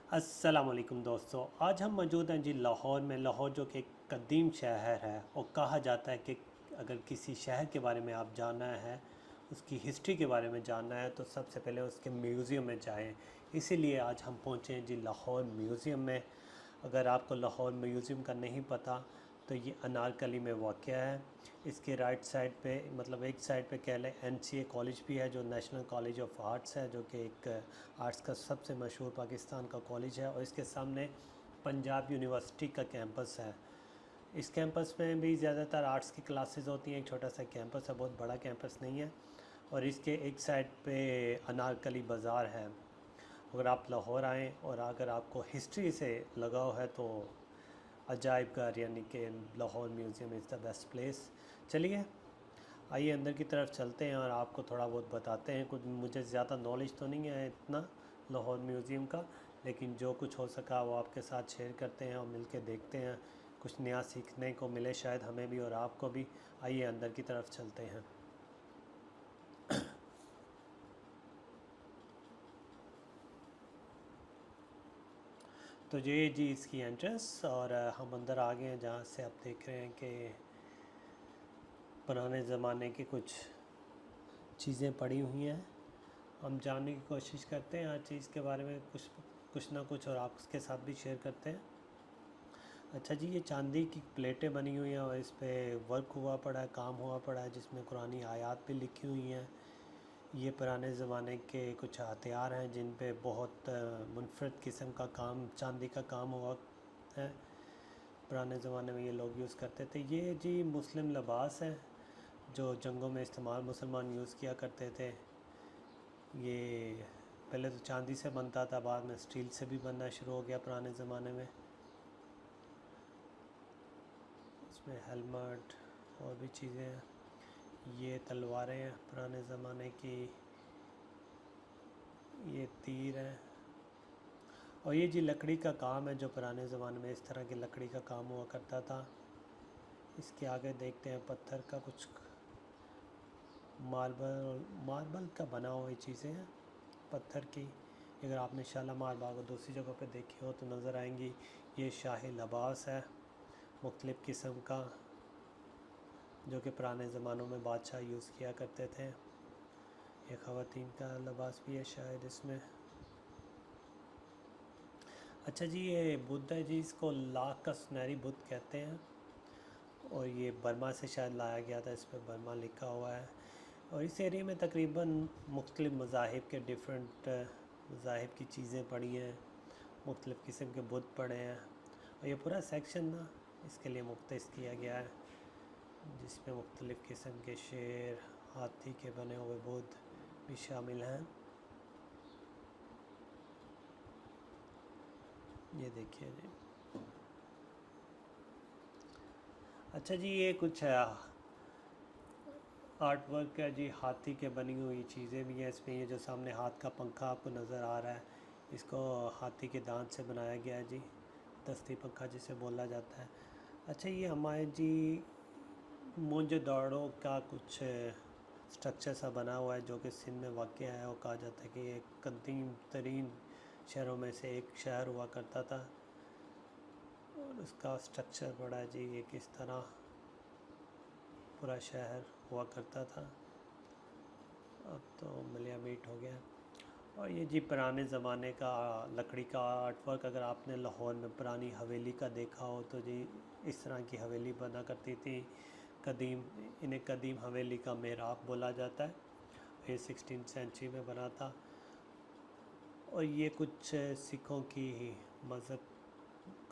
अस्सलामुअलैकुम दोस्तों, आज हम मौजूद हैं जी लाहौर में। लाहौर जो कि एक कदीम शहर है और कहा जाता है कि अगर किसी शहर के बारे में आप जानना है, उसकी हिस्ट्री के बारे में जानना है तो सबसे पहले उसके म्यूज़ियम में जाएं। इसीलिए आज हम पहुँचे हैं जी लाहौर म्यूज़ियम में। अगर आपको लाहौर म्यूज़ियम का नहीं पता तो ये अनारकली में वाक़ है। इसके राइट साइड पे, मतलब एक साइड पे कह लें, एनसीए कॉलेज भी है जो नेशनल कॉलेज ऑफ आर्ट्स है, जो कि एक आर्ट्स का सबसे मशहूर पाकिस्तान का कॉलेज है। और इसके सामने पंजाब यूनिवर्सिटी का कैंपस है। इस कैंपस में भी ज़्यादातर आर्ट्स की क्लासेस होती हैं। एक छोटा सा कैंपस है, बहुत बड़ा कैंपस नहीं है। और इसके एक साइड पे अनारकली बाज़ार है। अगर आप लाहौर आएँ और अगर आपको हिस्ट्री से लगाव है तो अजायब घर यानी कि Lahore museum is the best place. चलिए आइए अंदर की तरफ चलते हैं और आपको थोड़ा बहुत बताते हैं। कुछ मुझे ज़्यादा नॉलेज तो नहीं है इतना लाहौर म्यूज़ियम का, लेकिन जो कुछ हो सका वो आपके साथ शेयर करते हैं और मिलके देखते हैं, कुछ नया सीखने को मिले शायद हमें भी और आपको भी। आइए अंदर की तरफ चलते हैं। तो ये जी इसकी एंट्रेंस, और हम अंदर आ गए हैं जहाँ से आप देख रहे हैं कि पुराने ज़माने की कुछ चीज़ें पड़ी हुई हैं। हम जानने की कोशिश करते हैं हर चीज़ के बारे में, कुछ कुछ ना कुछ, और आपके साथ भी शेयर करते हैं। अच्छा जी, ये चांदी की प्लेटें बनी हुई हैं और इस पे वर्क हुआ पड़ा है, काम हुआ पड़ा है, जिसमें कुरानी आयात भी लिखी हुई हैं। ये पुराने ज़माने के कुछ हथियार हैं जिन पे बहुत मुनफरद किस्म का काम, चांदी का काम हुआ है। पुराने ज़माने में ये लोग यूज़ करते थे। ये जी मुस्लिम लिबास है जो जंगों में इस्तेमाल मुसलमान यूज़ किया करते थे। ये पहले तो चांदी से बनता था, बाद में स्टील से भी बनना शुरू हो गया पुराने ज़माने में। इसमें हेलमेट और भी चीज़ें हैं। ये तलवारें हैं पुराने ज़माने की, ये तीर हैं। और ये जी लकड़ी का काम है जो पुराने ज़माने में इस तरह की लकड़ी का काम हुआ करता था। इसके आगे देखते हैं पत्थर का कुछ, मार्बल मार्बल का बना हुआ चीज़ें हैं पत्थर की। अगर आपने शालामार बाग और दूसरी जगह पे देखी हो तो नज़र आएंगी। ये शाही लिबास है मुख्तलिफ़ किस्म का, जो कि पुराने ज़मानों में बादशाह यूज़ किया करते थे। ये ख़वातीन का लिबास भी है शायद इसमें। अच्छा जी, ये बुद्ध है जी, इसको लाख का सुनहरी बुद्ध कहते हैं और ये बर्मा से शायद लाया गया था, इस पर बर्मा लिखा हुआ है। और इस एरिया में तकरीबन मुख्तलिफ़ मज़ाहिब के डिफरेंट मज़ाहिब की चीज़ें पड़ी हैं, मुख्तलिफ़ किस्म के बुद्ध पड़े हैं। और ये पूरा सेक्शन ना इसके लिए मुख्तस किया गया है, जिसमें मुख्तलिफ़ किस्म के शेर, हाथी के बने हुए बुद्ध भी शामिल हैं। ये देखिए जी। अच्छा जी, ये कुछ आर्ट वर्क है जी, हाथी के बनी हुई चीज़ें भी हैं इसमें। ये जो सामने हाथ का पंखा आपको नज़र आ रहा है, इसको हाथी के दांत से बनाया गया है जी, दस्ती पंखा जिसे बोला जाता है। अच्छा, ये हमारे जी मोनजोदड़ो का कुछ स्ट्रक्चर सा बना हुआ है जो कि सिंध में वाक़ है, और कहा जाता है कि ये कदीम तरीन शहरों में से एक शहर हुआ करता था। और उसका स्ट्रक्चर बड़ा है जी, ये किस तरह पूरा शहर हुआ करता था। अब तो मिलिया मीट हो गया। और ये जी पुराने ज़माने का लकड़ी का आर्ट वर्क। अगर आपने लाहौर में पुरानी हवेली का देखा हो तो जी इस तरह की हवेली बना करती थी कदीम। इन्हें कदीम हवेली का मेहराब बोला जाता है। ये 16th सेंचुरी में बना था। और ये कुछ सिखों की मज़हब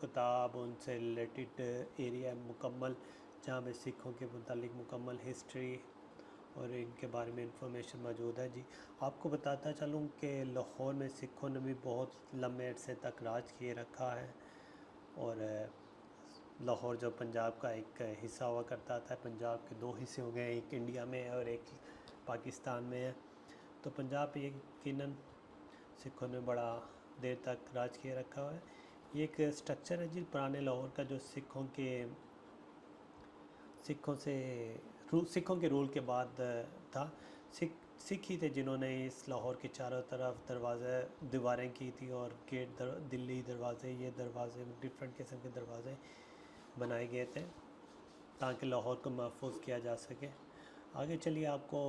किताब, उनसे रिलेटेड एरिया मुकम्मल, जहाँ में सिखों के मुतालिक मुकम्मल हिस्ट्री और इनके बारे में इंफॉर्मेशन मौजूद है जी। आपको बताता चलूँ कि लाहौर में सिखों ने भी बहुत लंबे अरसे तक राज किए रखा है। और लाहौर जो पंजाब का एक हिस्सा हुआ करता था, पंजाब के दो हिस्से हो गए, एक इंडिया में है और एक पाकिस्तान में है। तो पंजाब पे यकीनन सिखों ने बड़ा देर तक राज किए रखा हुआ है। ये एक स्ट्रक्चर है जी पुराने लाहौर का, जो सिखों के रूल के बाद था। सिख सिख ही थे जिन्होंने इस लाहौर के चारों तरफ दीवारें की थी और दिल्ली दरवाज़े, ये दरवाज़े डिफरेंट किस्म के दरवाज़े बनाए गए थे ताकि लाहौर को महफूज किया जा सके। आगे चलिए आपको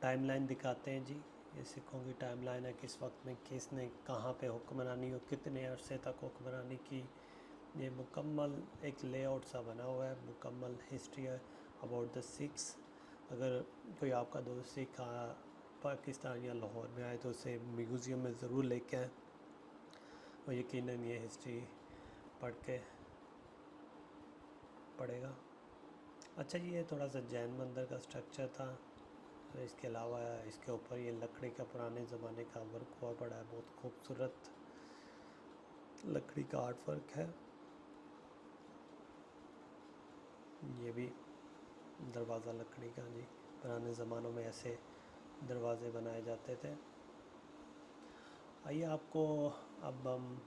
टाइमलाइन दिखाते हैं जी। ये सिखों की टाइमलाइन है, किस वक्त में किसने कहाँ पे हुक्मरानी और कितने अरसे तक हुक्मरानी की। ये मुकम्मल एक लेआउट सा बना हुआ है, मुकम्मल हिस्ट्री है अबाउट द सिक्स। अगर कोई आपका दोस्त सिख पाकिस्तान या लाहौर में आए तो उसे म्यूज़ियम में ज़रूर लेके आए और यकीनन ये हिस्ट्री पढ़ेगा। अच्छा जी, ये थोड़ा सा जैन मंदिर का स्ट्रक्चर था। तो इसके अलावा इसके ऊपर ये लकड़ी का पुराने ज़माने का वर्क हुआ पड़ा है, बहुत खूबसूरत लकड़ी का आर्ट वर्क है। ये भी दरवाज़ा लकड़ी का जी, पुराने ज़मानों में ऐसे दरवाज़े बनाए जाते थे। आइए आपको अब हम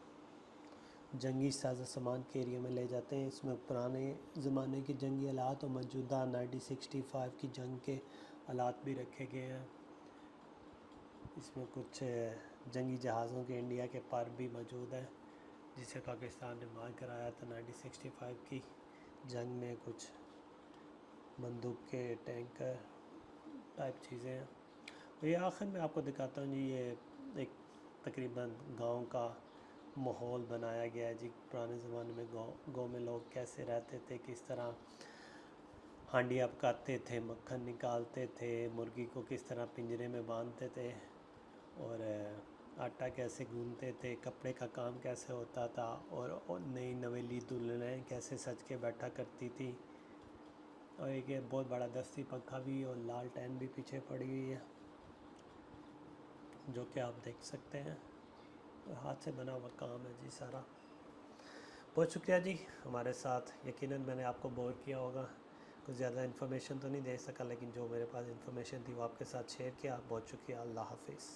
जंगी साज़ सामान के एरिया में ले जाते हैं। इसमें पुराने ज़माने के जंगी आलात और मौजूदा 1965 की जंग के आलात भी रखे गए हैं। इसमें कुछ जंगी जहाज़ों के इंडिया के पर भी मौजूद हैं जिसे पाकिस्तान ने मार कराया था 1965 की जंग में। कुछ बंदूक के टैंकर टाइप चीज़ें हैं। तो ये आखिर में आपको दिखाता हूँ जी, ये एक तकरीबन गांव का माहौल बनाया गया है जी। पुराने ज़माने में गांव में लोग कैसे रहते थे, किस तरह हांडियाँ पकाते थे, मक्खन निकालते थे, मुर्गी को किस तरह पिंजरे में बांधते थे और आटा कैसे गूंथते थे, कपड़े का काम कैसे होता था और नई नवेली दुल्हनें कैसे सज के बैठा करती थी। और एक ये बहुत बड़ा दस्ती पंखा भी और लाल टैन भी पीछे पड़ी हुई है जो कि आप देख सकते हैं। और हाथ से बना हुआ काम है जी सारा। बहुत शुक्रिया जी हमारे साथ। यकीनन मैंने आपको बोर किया होगा, कुछ ज़्यादा इन्फॉर्मेशन तो नहीं दे सका, लेकिन जो मेरे पास इन्फॉर्मेशन थी वो आपके साथ शेयर किया। बहुत शुक्रिया। अल्लाह हाफिज़।